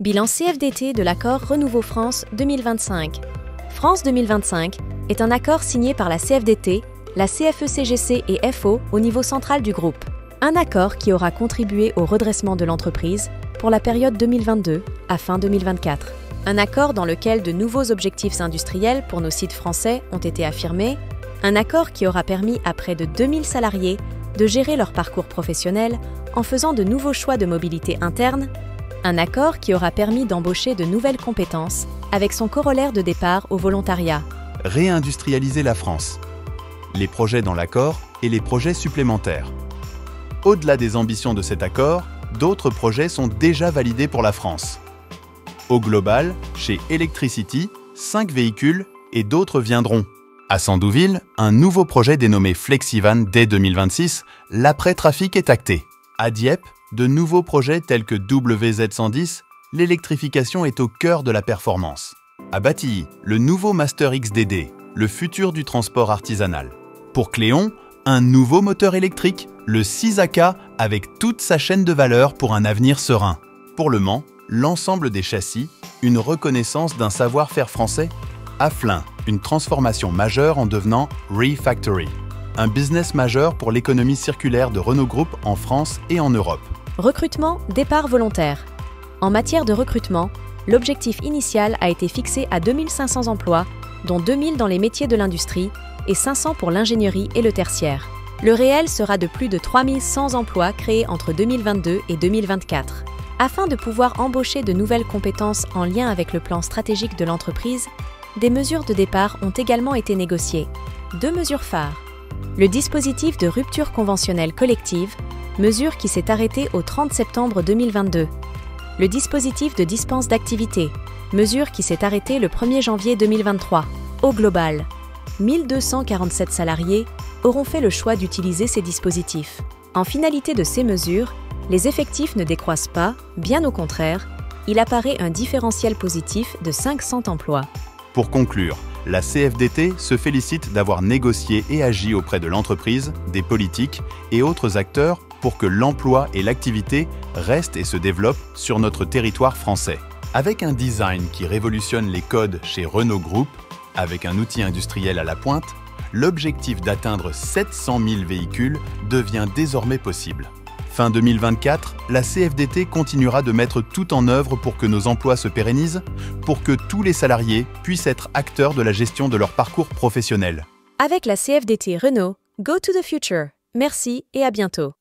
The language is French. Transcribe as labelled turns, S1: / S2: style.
S1: Bilan CFDT de l'accord Renouveau France 2025. France 2025 est un accord signé par la CFDT, la CFE-CGC et FO au niveau central du groupe. Un accord qui aura contribué au redressement de l'entreprise pour la période 2022 à fin 2024. Un accord dans lequel de nouveaux objectifs industriels pour nos sites français ont été affirmés. Un accord qui aura permis à près de 2000 salariés de gérer leur parcours professionnel en faisant de nouveaux choix de mobilité interne. Un accord qui aura permis d'embaucher de nouvelles compétences avec son corollaire de départ au volontariat.
S2: Réindustrialiser la France. Les projets dans l'accord et les projets supplémentaires. Au-delà des ambitions de cet accord, d'autres projets sont déjà validés pour la France. Au global, chez Electricity, 5 véhicules et d'autres viendront. À Sandouville, un nouveau projet dénommé Flexivan dès 2026, l'après-trafic est acté. À Dieppe, de nouveaux projets tels que WZ110, l'électrification est au cœur de la performance. À Batilly, le nouveau Master XDD, le futur du transport artisanal. Pour Cléon, un nouveau moteur électrique, le 6AK, avec toute sa chaîne de valeur pour un avenir serein. Pour Le Mans, l'ensemble des châssis, une reconnaissance d'un savoir-faire français. À Flins, une transformation majeure en devenant Refactory, un business majeur pour l'économie circulaire de Renault Group en France et en Europe.
S1: Recrutement, départ volontaire. En matière de recrutement, l'objectif initial a été fixé à 2500 emplois, dont 2000 dans les métiers de l'industrie et 500 pour l'ingénierie et le tertiaire. Le réel sera de plus de 3100 emplois créés entre 2022 et 2024. Afin de pouvoir embaucher de nouvelles compétences en lien avec le plan stratégique de l'entreprise, des mesures de départ ont également été négociées. 2 mesures phares. Le dispositif de rupture conventionnelle collective, mesure qui s'est arrêtée au 30 septembre 2022. Le dispositif de dispense d'activité, mesure qui s'est arrêtée le 1er janvier 2023. Au global, 1247 salariés auront fait le choix d'utiliser ces dispositifs. En finalité de ces mesures, les effectifs ne décroissent pas, bien au contraire, il apparaît un différentiel positif de 500 emplois.
S2: Pour conclure, la CFDT se félicite d'avoir négocié et agi auprès de l'entreprise, des politiques et autres acteurs pour que l'emploi et l'activité restent et se développent sur notre territoire français. Avec un design qui révolutionne les codes chez Renault Group, avec un outil industriel à la pointe, l'objectif d'atteindre 700 000 véhicules devient désormais possible. Fin 2024, la CFDT continuera de mettre tout en œuvre pour que nos emplois se pérennisent, pour que tous les salariés puissent être acteurs de la gestion de leur parcours professionnel.
S1: Avec la CFDT Renault, Go to the Future. Merci et à bientôt.